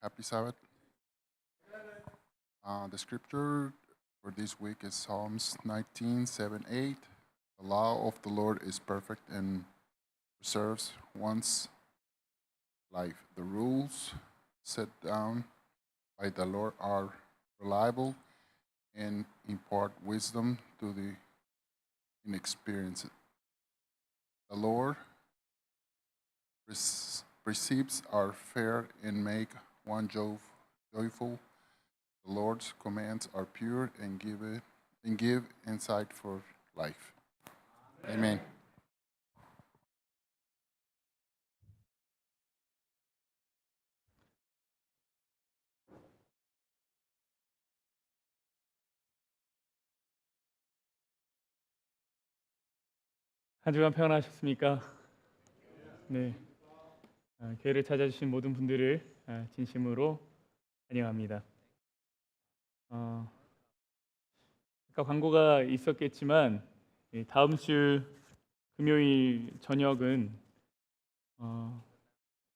Happy Sabbath. The scripture for this week is Psalms 19:7-8. The law of the Lord is perfect and preserves one's life. The rules set down by the Lord are reliable and impart wisdom to the inexperienced. The Lord precepts are fair and make one joyful. The Lord's commands are pure and give insight for life. Amen. 한 주간 평안하셨습니까? 네, 교회를 찾아주신 모든 분들을 진심으로 환영합니다. 아까 광고가 있었겠지만 다음 주 금요일 저녁은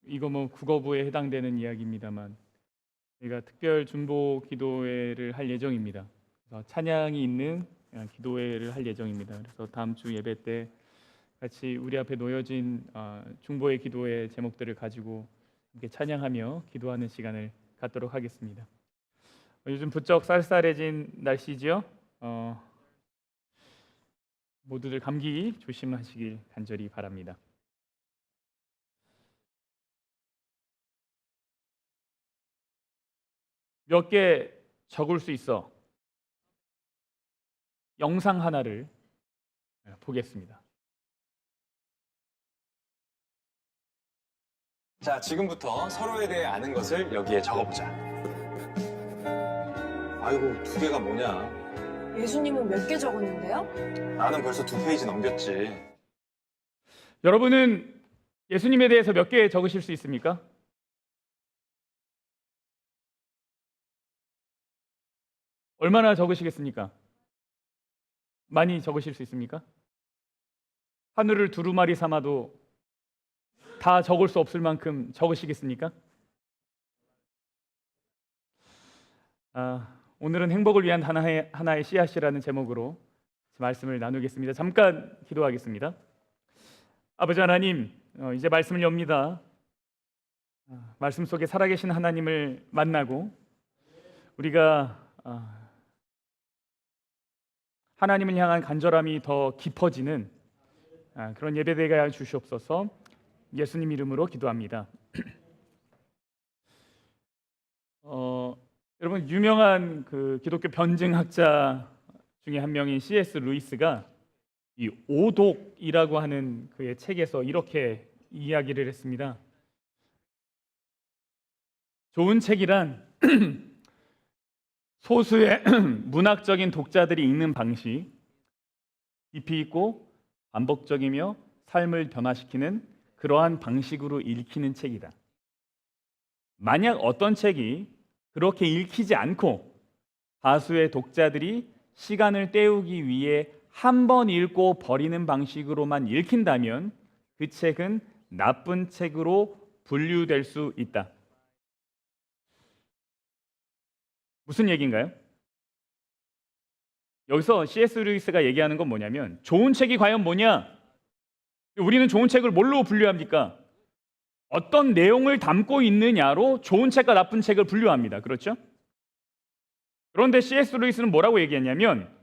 이거 뭐 국어부에 해당되는 이야기입니다만 저희가 특별 중보 기도회를 할 예정입니다. 그래서 찬양이 있는 기도회를 할 예정입니다. 그래서 다음 주 예배 때 같이 우리 앞에 놓여진 중보의 기도의 제목들을 가지고 함께 찬양하며 기도하는 시간을 갖도록 하겠습니다. 요즘 부쩍 쌀쌀해진 날씨지요. 모두들 감기 조심하시길 간절히 바랍니다. 몇 개 적을 수 있어? 영상 하나를 보겠습니다. 자, 지금부터 서로에 대해 아는 것을 여기에 적어보자. 아이고, 2개가 뭐냐? 예수님은 몇 개 적었는데요? 나는 벌써 2페이지 넘겼지. 여러분은 예수님에 대해서 몇 개 적으실 수 있습니까? 얼마나 적으시겠습니까? 많이 적으실 수 있습니까? 하늘을 두루마리 삼아도 다 적을 수 없을 만큼 적으시겠습니까? 오늘은 행복을 위한 하나의 씨앗이라는 제목으로 말씀을 나누겠습니다. 잠깐 기도하겠습니다. 아버지 하나님, 이제 말씀을 엽니다. 말씀 속에 살아계신 하나님을 만나고 우리가 하나님을 향한 간절함이 더 깊어지는 그런 예배되게 하여 주시옵소서. 예수님 이름으로 기도합니다. 여러분, 유명한 그 기독교 변증학자 중에 한 명인 C.S. 루이스가 이 오독이라고 하는 그의 책에서 이렇게 이야기를 했습니다. 좋은 책이란 소수의 문학적인 독자들이 읽는 방식, 깊이 있고 반복적이며 삶을 변화시키는 그러한 방식으로 읽히는 책이다. 만약 어떤 책이 그렇게 읽히지 않고 다수의 독자들이 시간을 때우기 위해 한 번 읽고 버리는 방식으로만 읽힌다면 그 책은 나쁜 책으로 분류될 수 있다. 무슨 얘기인가요? 여기서 C.S. 루이스가 얘기하는 건 뭐냐면 좋은 책이 과연 뭐냐? 우리는 좋은 책을 뭘로 분류합니까? 어떤 내용을 담고 있느냐로 좋은 책과 나쁜 책을 분류합니다. 그렇죠? 그런데 C.S. 루이스는 뭐라고 얘기했냐면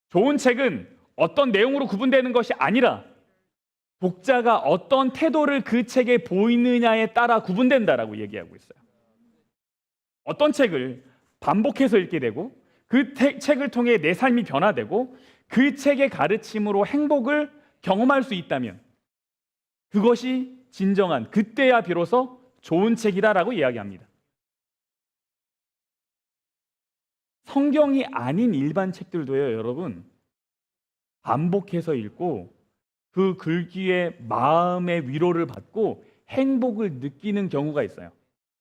좋은 책은 어떤 내용으로 구분되는 것이 아니라 독자가 어떤 태도를 그 책에 보이느냐에 따라 구분된다라고 얘기하고 있어요. 어떤 책을 반복해서 읽게 되고 그 책을 통해 내 삶이 변화되고 그 책의 가르침으로 행복을 경험할 수 있다면 그것이 진정한 그때야 비로소 좋은 책이다라고 이야기합니다. 성경이 아닌 일반 책들도요, 여러분, 반복해서 읽고 그 글귀에 마음의 위로를 받고 행복을 느끼는 경우가 있어요.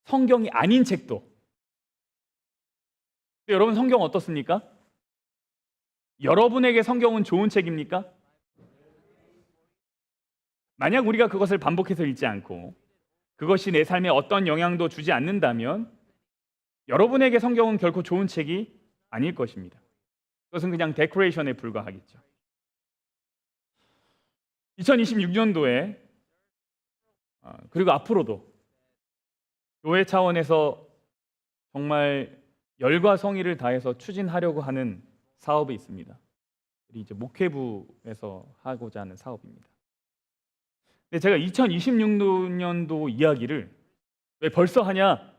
성경이 아닌 책도. 여러분, 성경 어떻습니까? 여러분에게 성경은 좋은 책입니까? 만약 우리가 그것을 반복해서 읽지 않고 그것이 내 삶에 어떤 영향도 주지 않는다면 여러분에게 성경은 결코 좋은 책이 아닐 것입니다. 그것은 그냥 데코레이션에 불과하겠죠. 2026년도에 그리고 앞으로도 교회 차원에서 정말 열과 성의를 다해서 추진하려고 하는 사업이 있습니다. 우리 이제 목회부에서 하고자 하는 사업입니다. 근데 제가 2026년도 이야기를 왜 벌써 하냐?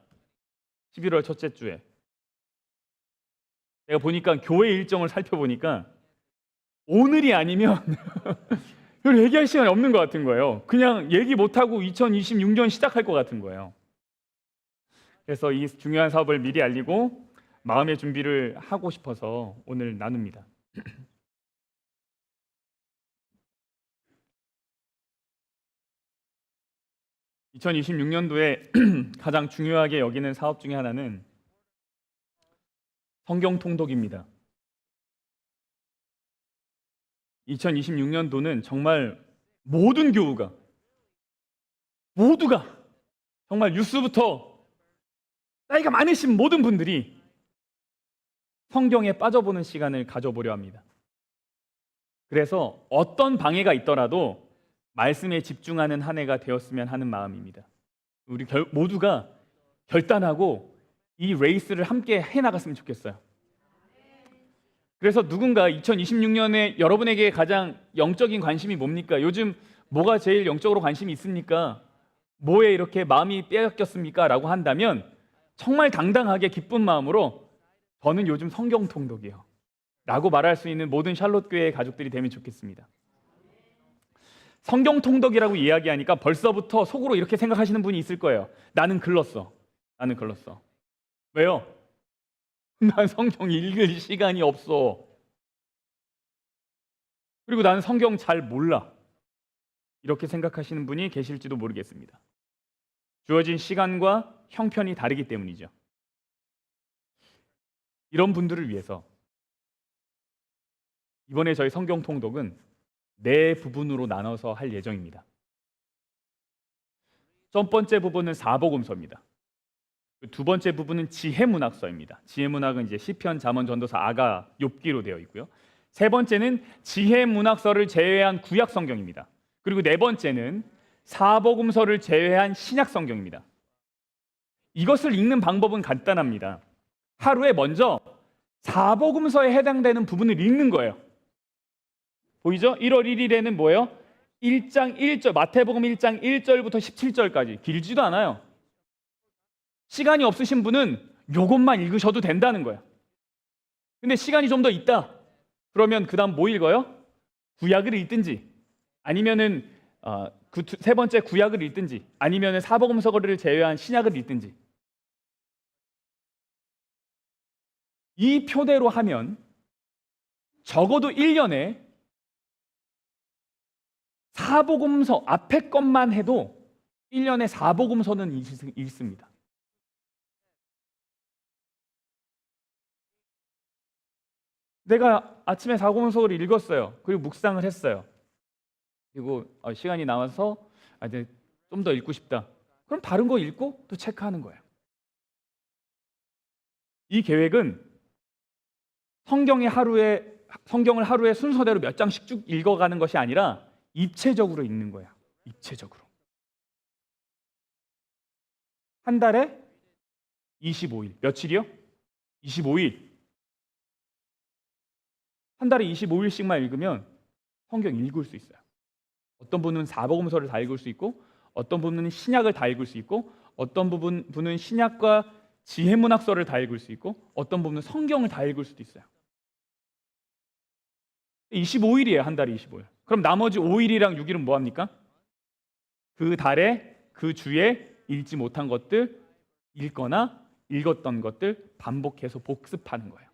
11월 첫째 주에 제가 보니까 교회 일정을 살펴보니까 오늘이 아니면 이걸 얘기할 시간이 없는 것 같은 거예요. 그냥 얘기 못하고 2026년 시작할 것 같은 거예요. 그래서 이 중요한 사업을 미리 알리고 마음의 준비를 하고 싶어서 오늘 나눕니다. 2026년도에 가장 중요하게 여기는 사업 중에 하나는 성경 통독입니다. 2026년도는 정말 모든 교우가 모두가 정말 뉴스부터 나이가 많으신 모든 분들이 성경에 빠져보는 시간을 가져보려 합니다. 그래서 어떤 방해가 있더라도 말씀에 집중하는 한 해가 되었으면 하는 마음입니다. 우리 모두가 결단하고 이 레이스를 함께 해나갔으면 좋겠어요. 그래서 누군가 2026년에 여러분에게 가장 영적인 관심이 뭡니까? 요즘 뭐가 제일 영적으로 관심이 있습니까? 뭐에 이렇게 마음이 빼앗겼습니까? 라고 한다면 정말 당당하게 기쁜 마음으로 저는 요즘 성경 통독이요 라고 말할 수 있는 모든 샬롯 교회의 가족들이 되면 좋겠습니다. 성경 통독이라고 이야기하니까 벌써부터 속으로 이렇게 생각하시는 분이 있을 거예요. 나는 글렀어. 왜요? 난 성경 읽을 시간이 없어. 그리고 나는 성경 잘 몰라. 이렇게 생각하시는 분이 계실지도 모르겠습니다. 주어진 시간과 형편이 다르기 때문이죠. 이런 분들을 위해서 이번에 저희 성경 통독은 4부분으로 나눠서 할 예정입니다. 첫 번째 부분은 사복음서입니다. 두 번째 부분은 지혜문학서입니다. 지혜문학은 이제 시편, 잠언, 전도서, 아가, 욥기로 되어 있고요. 세 번째는 지혜문학서를 제외한 구약 성경입니다. 그리고 네 번째는 사복음서를 제외한 신약 성경입니다. 이것을 읽는 방법은 간단합니다. 하루에 먼저 사복음서에 해당되는 부분을 읽는 거예요. 보이죠? 1월 1일에는 뭐예요? 1장 1절, 마태복음 1장 1절부터 17절까지 길지도 않아요. 시간이 없으신 분은 요것만 읽으셔도 된다는 거예요. 근데 시간이 좀 더 있다. 그러면 그 다음 뭐 읽어요? 구약을 읽든지 아니면은 그 세 번째 구약을 읽든지 아니면은 사복음서를 제외한 신약을 읽든지. 이 표대로 하면 적어도 1년에 사복음서 앞에 것만 해도 1년에 사복음서는 읽습니다. 내가 아침에 사복음서를 읽었어요. 그리고 묵상을 했어요. 그리고 시간이 남아서 이제 좀 더 읽고 싶다. 그럼 다른 거 읽고 또 체크하는 거예요. 이 계획은 성경을 하루에 순서대로 몇 장씩 쭉 읽어가는 것이 아니라 입체적으로 읽는 거야. 입체적으로. 한 달에 25일. 며칠이요? 25일. 한 달에 25일씩만 읽으면 성경 읽을 수 있어요. 어떤 분은 사복음서를 다 읽을 수 있고 어떤 분은 신약을 다 읽을 수 있고 어떤 분은 신약과 지혜문학서를 다 읽을 수 있고 어떤 분은 성경을 다 읽을 수도 있어요. 25일이에요. 한 달에 25일. 그럼 나머지 5일이랑 6일은 뭐 합니까? 그 달에 그 주에 읽지 못한 것들 읽거나 읽었던 것들 반복해서 복습하는 거예요.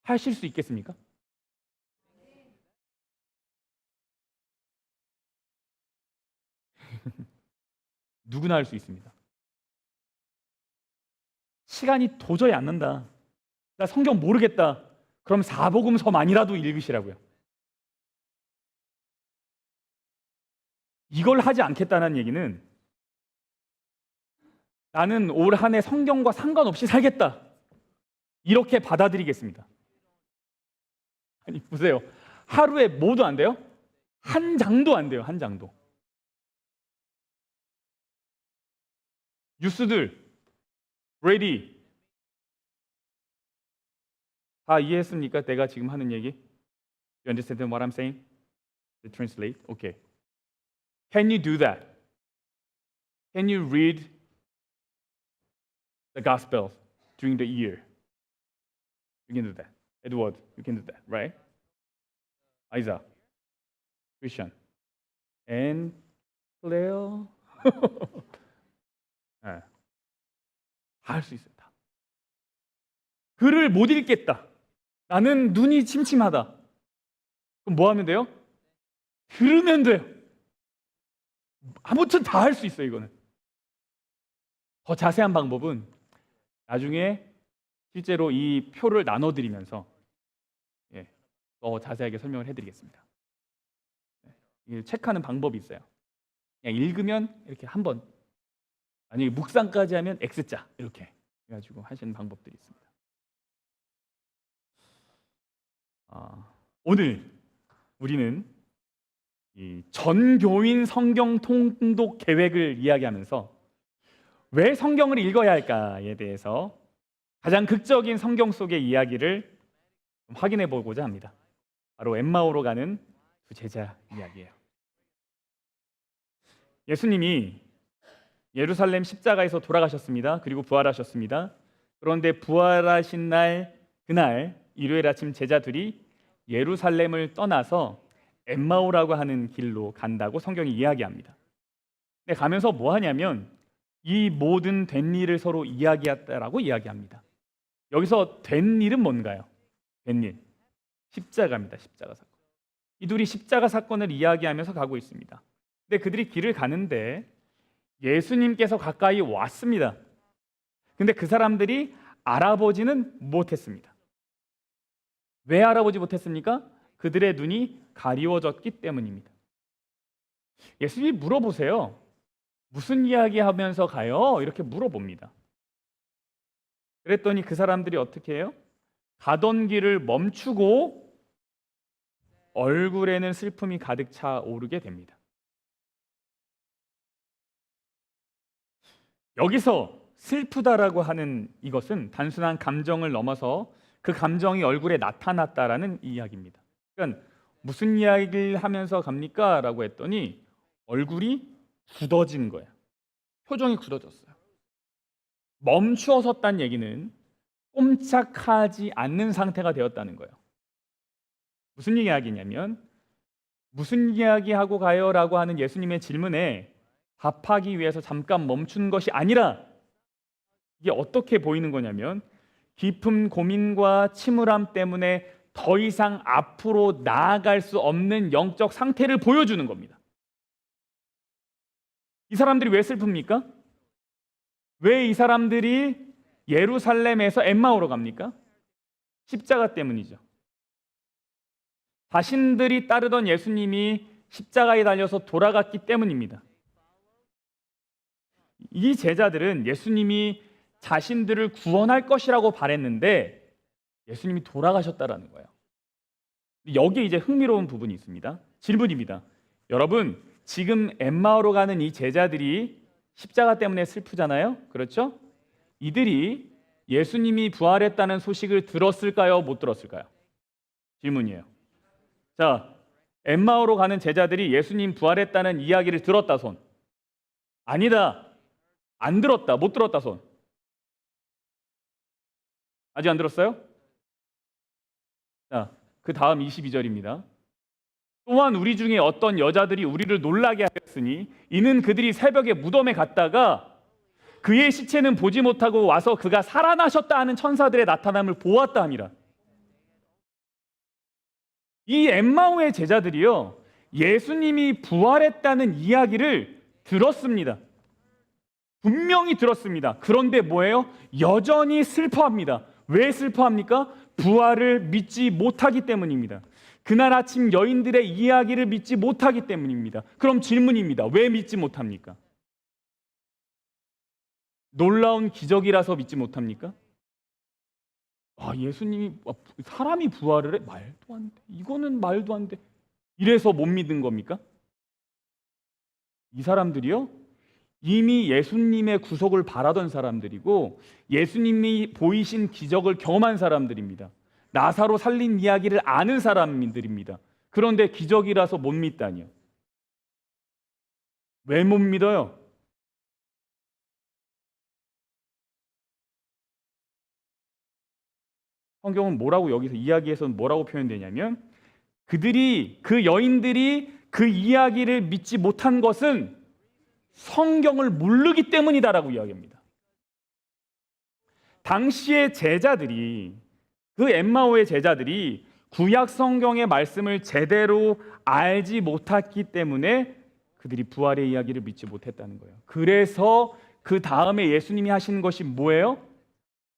하실 수 있겠습니까? 누구나 할 수 있습니다. 시간이 도저히 안 난다. 나 성경 모르겠다. 그럼 사복음서만이라도 읽으시라고요. 이걸 하지 않겠다는 얘기는 나는 올 한 해 성경과 상관없이 살겠다, 이렇게 받아들이겠습니다. 아니 보세요. 하루에 뭐도 안 돼요? 한 장도 안 돼요. 한 장도. 뉴스들, 레디 다 이해했습니까? 내가 지금 하는 얘기? You understand what I'm saying? To translate? Okay. Can you do that? Can you read the Gospels during the year? You can do that. Edward, you can do that, right? Isaac, Christian, and Leo. 네. 다 할 수 있어요. 다. 글을 못 읽겠다. 나는 눈이 침침하다. 그럼 뭐 하면 돼요? 들으면 돼요. 아무튼 다 할 수 있어요. 이거는. 더 자세한 방법은 나중에 실제로 이 표를 나눠드리면서 더 자세하게 설명을 해드리겠습니다. 체크하는 방법이 있어요. 그냥 읽으면 이렇게 한번, 만약에 묵상까지 하면 X자 이렇게 해가지고 하시는 방법들이 있습니다. 오늘 우리는 이 전교인 성경 통독 계획을 이야기하면서 왜 성경을 읽어야 할까에 대해서 가장 극적인 성경 속의 이야기를 확인해 보고자 합니다. 바로 엠마오로 가는 두 제자 이야기예요. 예수님이 예루살렘 십자가에서 돌아가셨습니다. 그리고 부활하셨습니다. 그런데 부활하신 날, 그날 일요일 아침 제자들이 예루살렘을 떠나서 엠마오라고 하는 길로 간다고 성경이 이야기합니다. 근데 가면서 뭐 하냐면 이 모든 된 일을 서로 이야기했다라고 이야기합니다. 여기서 된 일은 뭔가요? 된 일, 십자가입니다. 십자가 사건. 이 둘이 십자가 사건을 이야기하면서 가고 있습니다. 근데 그들이 길을 가는데 예수님께서 가까이 왔습니다. 근데 그 사람들이 알아보지는 못했습니다. 왜 알아보지 못했습니까? 그들의 눈이 가리워졌기 때문입니다. 예수님이 물어보세요. 무슨 이야기 하면서 가요? 이렇게 물어봅니다. 그랬더니 그 사람들이 어떻게 해요? 가던 길을 멈추고 얼굴에는 슬픔이 가득 차 오르게 됩니다. 여기서 슬프다라고 하는 이것은 단순한 감정을 넘어서 그 감정이 얼굴에 나타났다라는 이야기입니다. 그러니까 무슨 이야기를 하면서 갑니까? 라고 했더니 얼굴이 굳어진 거예요. 표정이 굳어졌어요. 멈추어 섰다는 얘기는 꼼짝하지 않는 상태가 되었다는 거예요. 무슨 이야기냐면 무슨 이야기하고 가요? 라고 하는 예수님의 질문에 답하기 위해서 잠깐 멈춘 것이 아니라 이게 어떻게 보이는 거냐면 깊은 고민과 침울함 때문에 더 이상 앞으로 나아갈 수 없는 영적 상태를 보여주는 겁니다. 이 사람들이 왜 슬픕니까? 왜 이 사람들이 예루살렘에서 엠마오로 갑니까? 십자가 때문이죠. 자신들이 따르던 예수님이 십자가에 달려서 돌아갔기 때문입니다. 이 제자들은 예수님이 자신들을 구원할 것이라고 바랬는데 예수님이 돌아가셨다라는 거예요. 여기에 이제 흥미로운 부분이 있습니다. 질문입니다. 여러분, 지금 엠마오로 가는 이 제자들이 십자가 때문에 슬프잖아요. 그렇죠? 이들이 예수님이 부활했다는 소식을 들었을까요? 못 들었을까요? 질문이에요. 자, 엠마오로 가는 제자들이 예수님 부활했다는 이야기를 들었다 손. 아니다. 안 들었다. 못 들었다 손. 아직 안 들었어요? 자, 그 다음 22절입니다. 또한 우리 중에 어떤 여자들이 우리를 놀라게 하였으니 이는 그들이 새벽에 무덤에 갔다가 그의 시체는 보지 못하고 와서 그가 살아나셨다 하는 천사들의 나타남을 보았다 함이라. 이 엠마오의 제자들이요, 예수님이 부활했다는 이야기를 들었습니다. 분명히 들었습니다. 그런데 뭐예요? 여전히 슬퍼합니다. 왜 슬퍼합니까? 부활을 믿지 못하기 때문입니다. 그날 아침 여인들의 이야기를 믿지 못하기 때문입니다. 그럼 질문입니다. 왜 믿지 못합니까? 놀라운 기적이라서 믿지 못합니까? 예수님이 사람이 부활을 해? 말도 안 돼. 이거는 말도 안 돼. 이래서 못 믿은 겁니까? 이 사람들이요? 이미 예수님의 구속을 바라던 사람들이고 예수님이 보이신 기적을 경험한 사람들입니다. 나사로 살린 이야기를 아는 사람들입니다. 그런데 기적이라서 못 믿다니요. 왜 못 믿어요? 성경은 뭐라고 여기서 이야기에서는 뭐라고 표현되냐면 그 여인들이 그 이야기를 믿지 못한 것은 성경을 모르기 때문이다라고 이야기합니다. 당시의 제자들이 그 엠마오의 제자들이 구약 성경의 말씀을 제대로 알지 못했기 때문에 그들이 부활의 이야기를 믿지 못했다는 거예요. 그래서 그 다음에 예수님이 하시는 것이 뭐예요?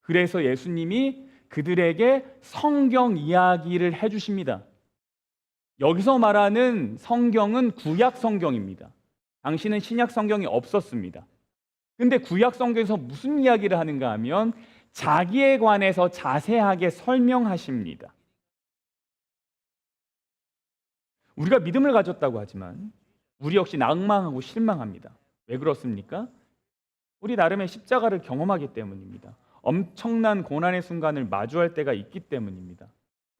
그래서 예수님이 그들에게 성경 이야기를 해주십니다. 여기서 말하는 성경은 구약 성경입니다. 당시는 신약 성경이 없었습니다. 근데 구약 성경에서 무슨 이야기를 하는가 하면 자기에 관해서 자세하게 설명하십니다. 우리가 믿음을 가졌다고 하지만 우리 역시 낭망하고 실망합니다. 왜 그렇습니까? 우리 나름의 십자가를 경험하기 때문입니다. 엄청난 고난의 순간을 마주할 때가 있기 때문입니다.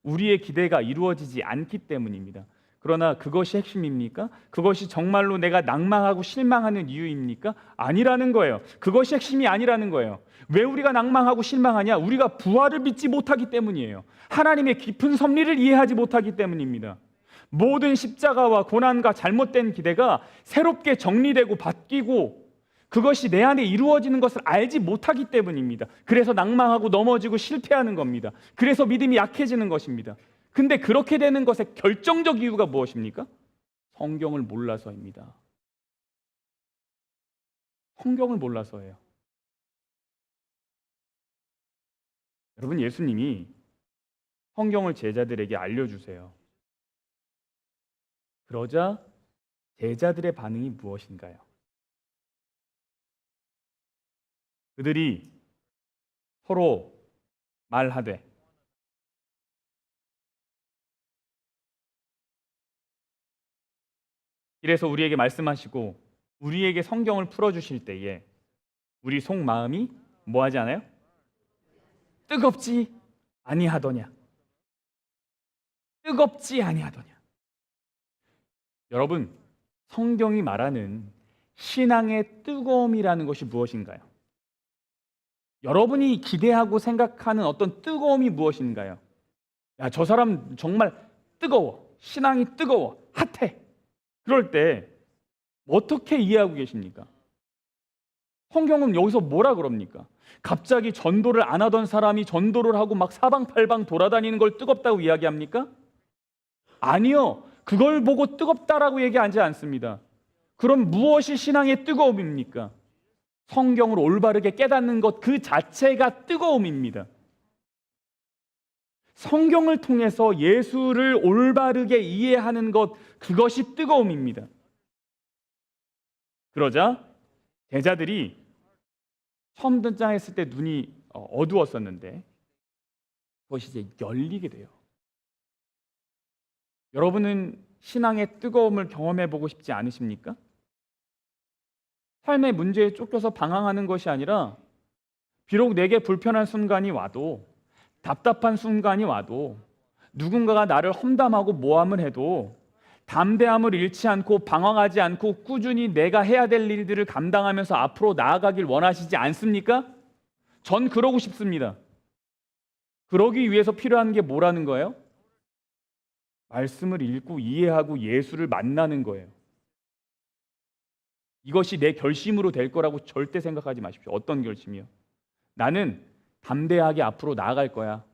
우리의 기대가 이루어지지 않기 때문입니다. 그러나 그것이 핵심입니까? 그것이 정말로 내가 낭망하고 실망하는 이유입니까? 아니라는 거예요. 그것이 핵심이 아니라는 거예요. 왜 우리가 낭망하고 실망하냐? 우리가 부활을 믿지 못하기 때문이에요. 하나님의 깊은 섭리를 이해하지 못하기 때문입니다. 모든 십자가와 고난과 잘못된 기대가 새롭게 정리되고 바뀌고 그것이 내 안에 이루어지는 것을 알지 못하기 때문입니다. 그래서 낭망하고 넘어지고 실패하는 겁니다. 그래서 믿음이 약해지는 것입니다. 근데 그렇게 되는 것의 결정적 이유가 무엇입니까? 성경을 몰라서입니다. 성경을 몰라서예요. 여러분, 예수님이 성경을 제자들에게 알려주세요. 그러자 제자들의 반응이 무엇인가요? 그들이 서로 말하되 이래서 우리에게 말씀하시고 우리에게 성경을 풀어주실 때에 우리 속마음이 뭐하지 않아요? 뜨겁지 아니하더냐? 뜨겁지 아니하더냐? 여러분, 성경이 말하는 신앙의 뜨거움이라는 것이 무엇인가요? 여러분이 기대하고 생각하는 어떤 뜨거움이 무엇인가요? 야, 저 사람 정말 뜨거워. 신앙이 뜨거워. 핫해. 그럴 때 어떻게 이해하고 계십니까? 성경은 여기서 뭐라 그럽니까? 갑자기 전도를 안 하던 사람이 전도를 하고 막 사방팔방 돌아다니는 걸 뜨겁다고 이야기합니까? 아니요. 그걸 보고 뜨겁다라고 얘기하지 않습니다. 그럼 무엇이 신앙의 뜨거움입니까? 성경을 올바르게 깨닫는 것 그 자체가 뜨거움입니다. 성경을 통해서 예수를 올바르게 이해하는 것 그것이 뜨거움입니다. 그러자 제자들이 처음 등장했을 때 눈이 어두웠었는데 그것이 이제 열리게 돼요. 여러분은 신앙의 뜨거움을 경험해 보고 싶지 않으십니까? 삶의 문제에 쫓겨서 방황하는 것이 아니라 비록 내게 불편한 순간이 와도 답답한 순간이 와도 누군가가 나를 험담하고 모함을 해도 담대함을 잃지 않고 방황하지 않고 꾸준히 내가 해야 될 일들을 감당하면서 앞으로 나아가길 원하시지 않습니까? 전 그러고 싶습니다. 그러기 위해서 필요한 게 뭐라는 거예요? 말씀을 읽고 이해하고 예수를 만나는 거예요. 이것이 내 결심으로 될 거라고 절대 생각하지 마십시오. 어떤 결심이요? 나는 담대하게 앞으로 나아갈 거야.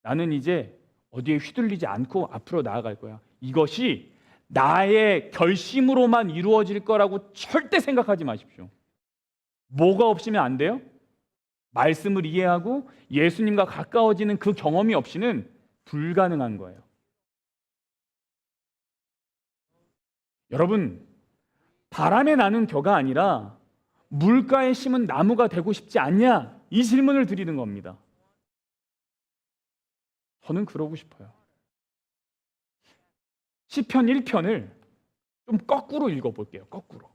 나는 이제 어디에 휘둘리지 않고 앞으로 나아갈 거야. 이것이 나의 결심으로만 이루어질 거라고 절대 생각하지 마십시오. 뭐가 없으면 안 돼요? 말씀을 이해하고 예수님과 가까워지는 그 경험이 없이는 불가능한 거예요. 여러분, 바람에 나는 겨가 아니라 물가에 심은 나무가 되고 싶지 않냐? 이 질문을 드리는 겁니다. 저는 그러고 싶어요. 시편 1편을 좀 거꾸로 읽어볼게요. 거꾸로.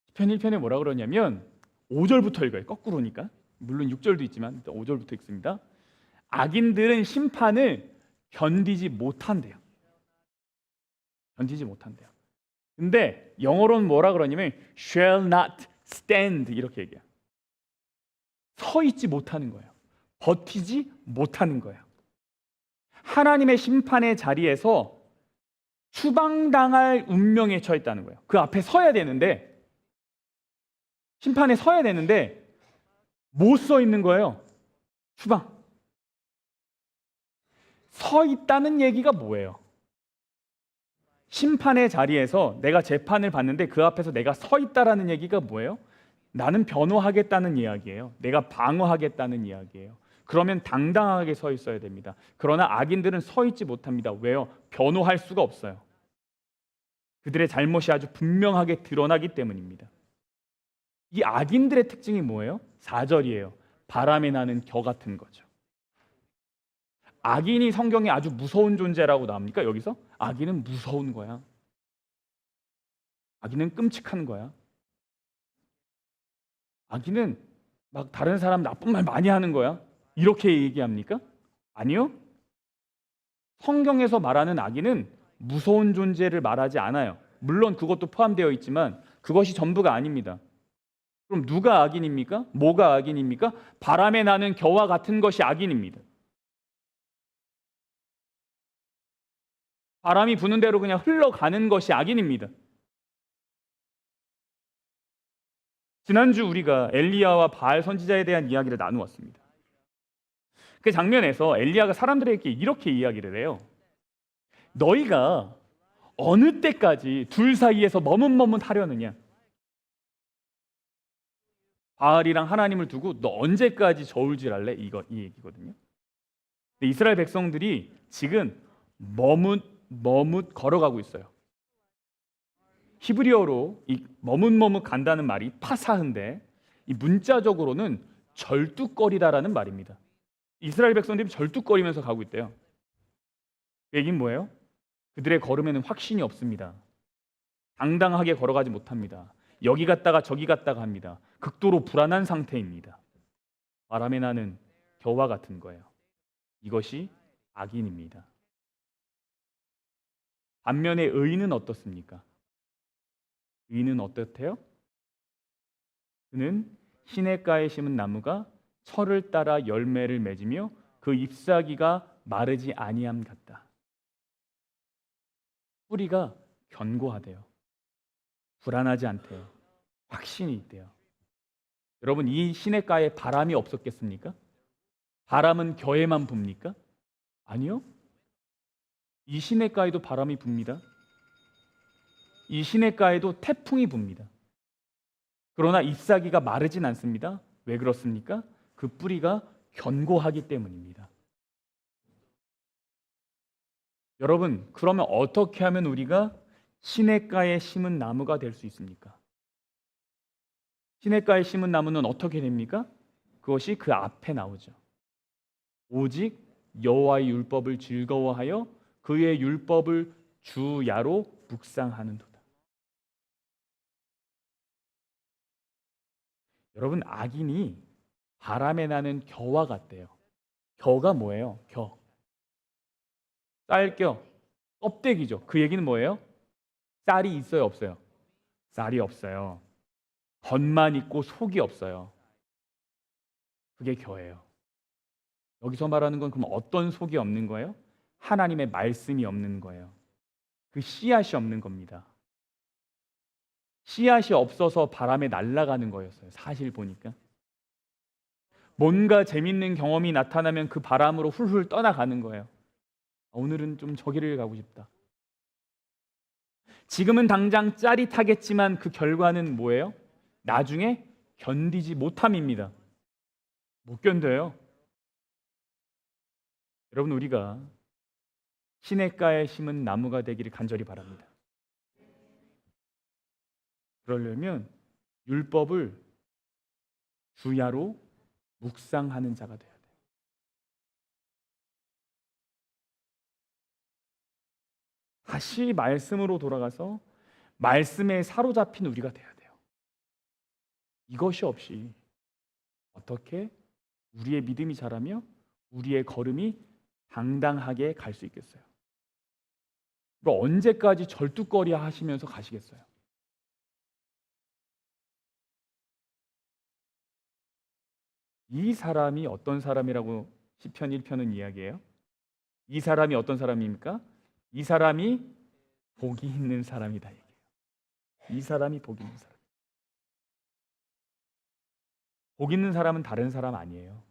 시편 1편에 뭐라 그러냐면 5절부터 읽어요. 거꾸로니까. 물론 6절도 있지만 일단 5절부터 읽습니다. 악인들은 심판을 견디지 못한대요. 견디지 못한대요. 근데 영어로는 뭐라 그러냐면 shall not stand 이렇게 얘기해요. 서 있지 못하는 거예요. 버티지 못하는 거예요. 하나님의 심판의 자리에서 추방당할 운명에 처했다는 거예요. 그 앞에 서야 되는데 심판에 서야 되는데 못 서 있는 거예요. 추방. 서 있다는 얘기가 뭐예요? 심판의 자리에서 내가 재판을 받는데 그 앞에서 내가 서 있다라는 얘기가 뭐예요? 나는 변호하겠다는 이야기예요. 내가 방어하겠다는 이야기예요. 그러면 당당하게 서 있어야 됩니다. 그러나 악인들은 서 있지 못합니다. 왜요? 변호할 수가 없어요. 그들의 잘못이 아주 분명하게 드러나기 때문입니다. 이 악인들의 특징이 뭐예요? 4절이에요. 바람에 나는 겨 같은 거죠. 악인이 성경에 아주 무서운 존재라고 나옵니까? 여기서? 악인은 무서운 거야. 악인은 끔찍한 거야. 악인은 막 다른 사람 나쁜 말 많이 하는 거야. 이렇게 얘기합니까? 아니요. 성경에서 말하는 악인은 무서운 존재를 말하지 않아요. 물론 그것도 포함되어 있지만 그것이 전부가 아닙니다. 그럼 누가 악인입니까? 뭐가 악인입니까? 바람에 나는 겨와 같은 것이 악인입니다. 바람이 부는 대로 그냥 흘러가는 것이 악인입니다. 지난주 우리가 엘리야와 바알 선지자에 대한 이야기를 나누었습니다. 그 장면에서 엘리야가 사람들에게 이렇게 이야기를 해요. 너희가 어느 때까지 둘 사이에서 머뭇머뭇하려느냐? 바알이랑 하나님을 두고 너 언제까지 저울질할래? 이 얘기거든요. 근데 이스라엘 백성들이 지금 머뭇 걸어가고 있어요. 히브리어로 이 머뭇 간다는 말이 파사흐인데 이 문자적으로는 절뚝거리다라는 말입니다. 이스라엘 백성들이 절뚝거리면서 가고 있대요. 그 얘기는 뭐예요? 그들의 걸음에는 확신이 없습니다. 당당하게 걸어가지 못합니다. 여기 갔다가 저기 갔다가 합니다. 극도로 불안한 상태입니다. 바람에 나는 겨와 같은 거예요. 이것이 악인입니다. 반면에 의인은 어떻습니까? 의인은 어떻대요? 그는 시냇가에 심은 나무가 철을 따라 열매를 맺으며 그 잎사귀가 마르지 아니함 같다. 뿌리가 견고하대요. 불안하지 않대요. 확신이 있대요. 여러분, 이 시냇가에 바람이 없었겠습니까? 바람은 겨에만 붑니까? 아니요. 이 시냇가에도 바람이 붑니다. 이 시냇가에도 태풍이 붑니다. 그러나 잎사귀가 마르진 않습니다. 왜 그렇습니까? 그 뿌리가 견고하기 때문입니다. 여러분, 그러면 어떻게 하면 우리가 시냇가에 심은 나무가 될 수 있습니까? 시냇가에 심은 나무는 어떻게 됩니까? 그것이 그 앞에 나오죠. 오직 여호와의 율법을 즐거워하여 그의 율법을 주야로 묵상하는도다. 여러분, 악인이 바람에 나는 겨와 같대요. 겨가 뭐예요? 겨. 쌀겨, 껍데기죠. 그 얘기는 뭐예요? 쌀이 있어요, 없어요? 쌀이 없어요. 겉만 있고 속이 없어요. 그게 겨예요. 여기서 말하는 건 그럼 어떤 속이 없는 거예요? 하나님의 말씀이 없는 거예요. 그 씨앗이 없는 겁니다. 씨앗이 없어서 바람에 날아가는 거였어요. 사실 보니까. 뭔가 재밌는 경험이 나타나면 그 바람으로 훌훌 떠나가는 거예요. 오늘은 좀 저기를 가고 싶다. 지금은 당장 짜릿하겠지만 그 결과는 뭐예요? 나중에 견디지 못함입니다. 못 견뎌요. 여러분, 우리가 시냇가에 심은 나무가 되기를 간절히 바랍니다. 그러려면 율법을 주야로 묵상하는 자가 돼야 돼요. 다시 말씀으로 돌아가서 말씀에 사로잡힌 우리가 돼야 돼요. 이것이 없이 어떻게 우리의 믿음이 자라며 우리의 걸음이 당당하게 갈 수 있겠어요? 그럼 언제까지 절뚝거리 하시면서 가시겠어요? 이 사람이 어떤 사람이라고 시편 1편은 이야기해요? 이 사람이 어떤 사람입니까? 이 사람이 복이 있는 사람이다 얘기해요. 이 사람이 복이 있는 사람. 복 있는 사람은 다른 사람 아니에요.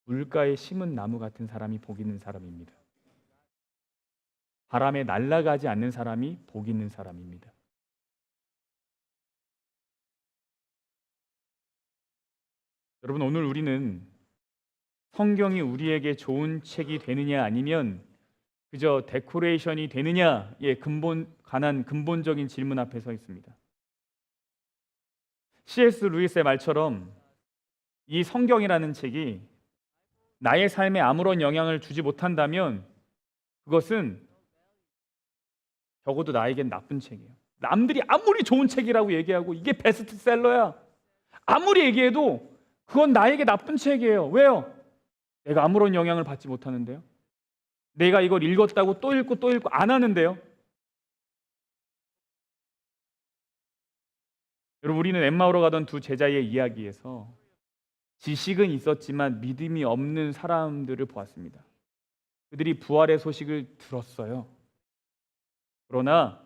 물가에 심은 나무 같은 사람이 복 있는 사람입니다. 바람에 날아가지 않는 사람이 복 있는 사람입니다. 여러분, 오늘 우리는 성경이 우리에게 좋은 책이 되느냐 아니면 그저 데코레이션이 되느냐에 관한 근본적인 질문 앞에 서 있습니다. C.S. 루이스의 말처럼 이 성경이라는 책이 나의 삶에 아무런 영향을 주지 못한다면 그것은 적어도 나에겐 나쁜 책이에요. 남들이 아무리 좋은 책이라고 얘기하고 이게 베스트셀러야 아무리 얘기해도 그건 나에게 나쁜 책이에요. 왜요? 내가 아무런 영향을 받지 못하는데요. 내가 이걸 읽었다고 또 읽고 또 읽고 안 하는데요. 여러분, 우리는 엠마오로 가던 두 제자의 이야기에서 지식은 있었지만 믿음이 없는 사람들을 보았습니다. 그들이 부활의 소식을 들었어요. 그러나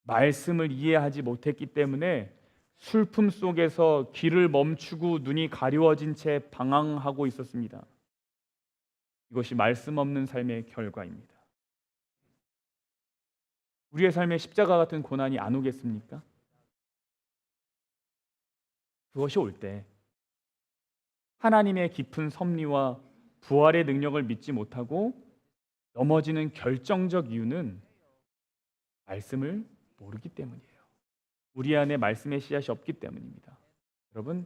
말씀을 이해하지 못했기 때문에 슬픔 속에서 귀를 멈추고 눈이 가려워진 채 방황하고 있었습니다. 이것이 말씀 없는 삶의 결과입니다. 우리의 삶에 십자가 같은 고난이 안 오겠습니까? 그것이 올 때 하나님의 깊은 섭리와 부활의 능력을 믿지 못하고 넘어지는 결정적 이유는 말씀을 모르기 때문이에요. 우리 안에 말씀의 씨앗이 없기 때문입니다. 여러분,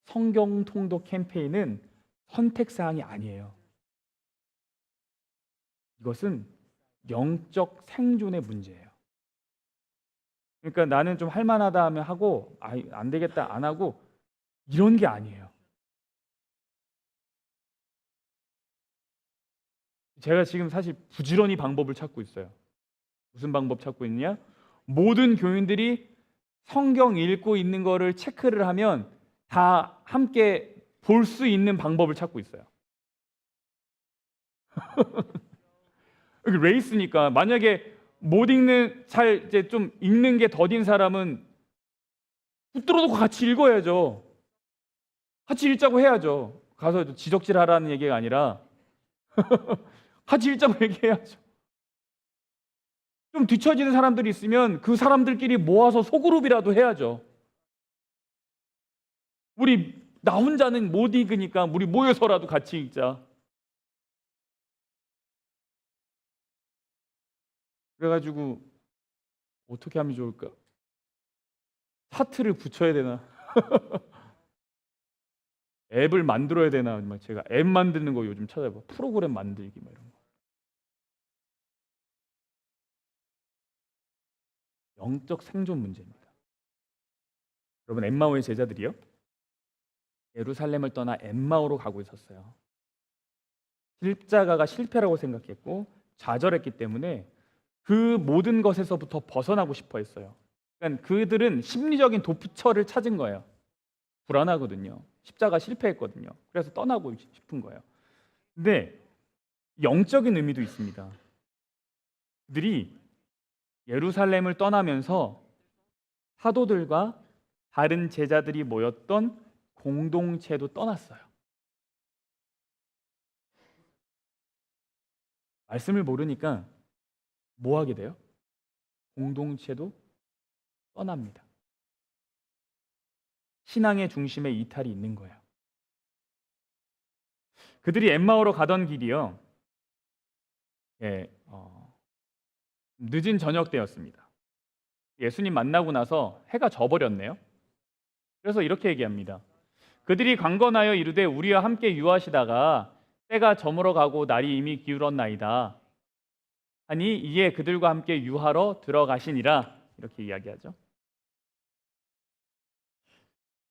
성경 통독 캠페인은 선택사항이 아니에요. 이것은 영적 생존의 문제예요. 그러니까 나는 좀 할만하다 하면 하고 안 되겠다 안 하고 이런 게 아니에요. 제가 지금 사실 부지런히 방법을 찾고 있어요. 무슨 방법 찾고 있느냐? 모든 교인들이 성경 읽고 있는 거를 체크를 하면 다 함께 볼 수 있는 방법을 찾고 있어요. 여기 레이스니까 만약에 못 읽는 잘 이제 좀 읽는 게 더딘 사람은 붙들어 놓고 같이 읽어야죠. 같이 읽자고 해야죠. 가서 지적질하라는 얘기가 아니라 같이 읽자고 얘기해야죠. 좀 뒤처지는 사람들이 있으면 그 사람들끼리 모아서 소그룹이라도 해야죠. 우리 나 혼자는 못 읽으니까 우리 모여서라도 같이 읽자. 그래가지고 어떻게 하면 좋을까? 차트를 붙여야 되나? 앱을 만들어야 되나? 제가 앱 만드는 거 요즘 찾아봐. 프로그램 만들기 뭐 이런 거. 영적 생존 문제입니다. 여러분, 엠마오의 제자들이요, 예루살렘을 떠나 엠마오로 가고 있었어요. 십자가가 실패라고 생각했고 좌절했기 때문에 그 모든 것에서부터 벗어나고 싶어 했어요. 그러니까 그들은 심리적인 도피처를 찾은 거예요. 불안하거든요. 십자가 실패했거든요. 그래서 떠나고 싶은 거예요. 근데 영적인 의미도 있습니다. 그들이 예루살렘을 떠나면서 사도들과 다른 제자들이 모였던 공동체도 떠났어요. 말씀을 모르니까 뭐 하게 돼요? 공동체도 떠납니다. 신앙의 중심에 이탈이 있는 거예요. 그들이 엠마오로 가던 길이요. 늦은 저녁 때였습니다. 예수님 만나고 나서 해가 져버렸네요. 그래서 이렇게 얘기합니다. 그들이 강건하여 이르되 우리와 함께 유하시다가 때가 저물어 가고 날이 이미 기울었나이다 하니 이에 그들과 함께 유하러 들어가시니라 이렇게 이야기하죠.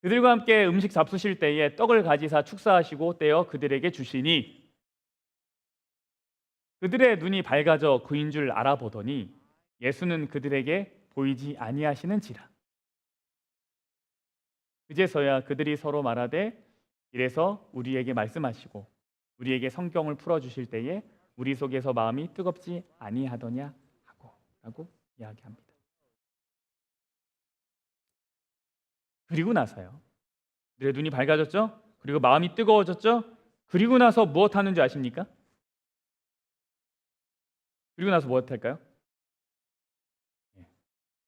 그들과 함께 음식 잡수실 때에 떡을 가지사 축사하시고 떼어 그들에게 주시니 그들의 눈이 밝아져 그인 줄 알아보더니 예수는 그들에게 보이지 아니하시는지라. 그제서야 그들이 서로 말하되 이래서 우리에게 말씀하시고 우리에게 성경을 풀어주실 때에 우리 속에서 마음이 뜨겁지 아니하더냐 라고 이야기합니다. 그리고 나서요. 그들의 눈이 밝아졌죠? 그리고 마음이 뜨거워졌죠? 그리고 나서 무엇 하는지 아십니까? 그리고 나서 무엇 할까요?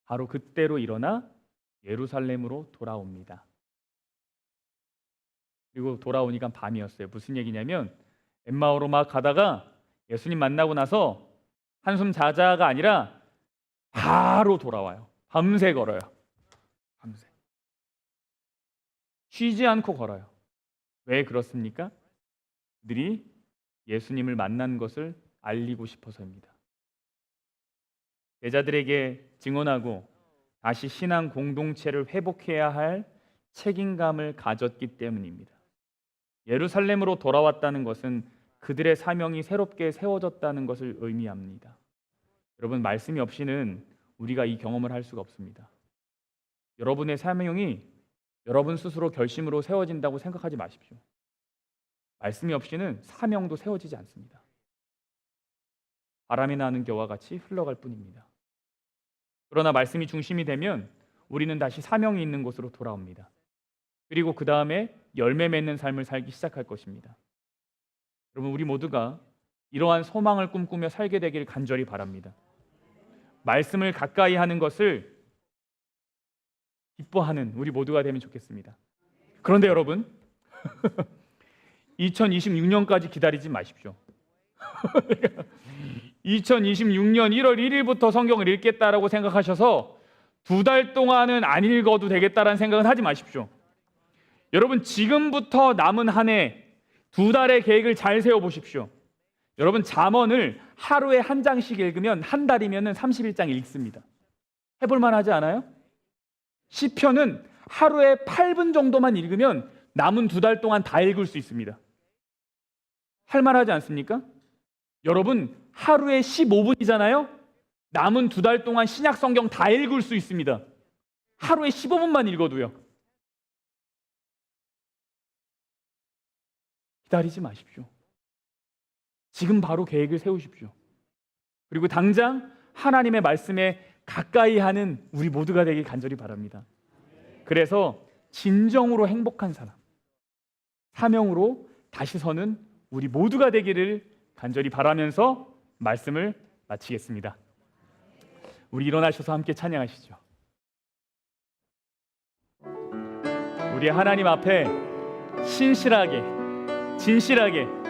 바로 그때로 일어나 예루살렘으로 돌아옵니다. 그리고 돌아오니까 밤이었어요. 무슨 얘기냐면 엠마오로 막 가다가 예수님 만나고 나서 한숨 자자가 아니라 바로 돌아와요. 밤새 걸어요. 밤새. 쉬지 않고 걸어요. 왜 그렇습니까? 그들이 예수님을 만난 것을 알리고 싶어서입니다. 제자들에게 증언하고 다시 신앙 공동체를 회복해야 할 책임감을 가졌기 때문입니다. 예루살렘으로 돌아왔다는 것은 그들의 사명이 새롭게 세워졌다는 것을 의미합니다. 여러분, 말씀이 없이는 우리가 이 경험을 할 수가 없습니다. 여러분의 사명이 여러분 스스로 결심으로 세워진다고 생각하지 마십시오. 말씀이 없이는 사명도 세워지지 않습니다. 바람이 나는 겨와 같이 흘러갈 뿐입니다. 그러나 말씀이 중심이 되면 우리는 다시 사명이 있는 곳으로 돌아옵니다. 그리고 그 다음에 열매 맺는 삶을 살기 시작할 것입니다. 여러분, 우리 모두가 이러한 소망을 꿈꾸며 살게 되기를 간절히 바랍니다. 말씀을 가까이 하는 것을 기뻐하는 우리 모두가 되면 좋겠습니다. 그런데 여러분, 2026년까지 기다리지 마십시오. 2026년 1월 1일부터 성경을 읽겠다라고 생각하셔서 2달 동안은 안 읽어도 되겠다라는 생각은 하지 마십시오. 여러분, 지금부터 남은 한 해 2달의 계획을 잘 세워보십시오. 여러분, 잠언을 하루에 한 장씩 읽으면 한 달이면 31장 읽습니다. 해볼만 하지 않아요? 시편은 하루에 8분 정도만 읽으면 남은 2달 동안 다 읽을 수 있습니다. 할만하지 않습니까? 여러분, 하루에 15분이잖아요? 남은 2달 동안 신약 성경 다 읽을 수 있습니다. 하루에 15분만 읽어도요. 기다리지 마십시오. 지금 바로 계획을 세우십시오. 그리고 당장 하나님의 말씀에 가까이 하는 우리 모두가 되길 간절히 바랍니다. 그래서 진정으로 행복한 사람, 사명으로 다시 서는 우리 모두가 되기를 간절히 바라면서 말씀을 마치겠습니다. 우리 일어나셔서 함께 찬양하시죠. 우리 하나님 앞에 신실하게, 진실하게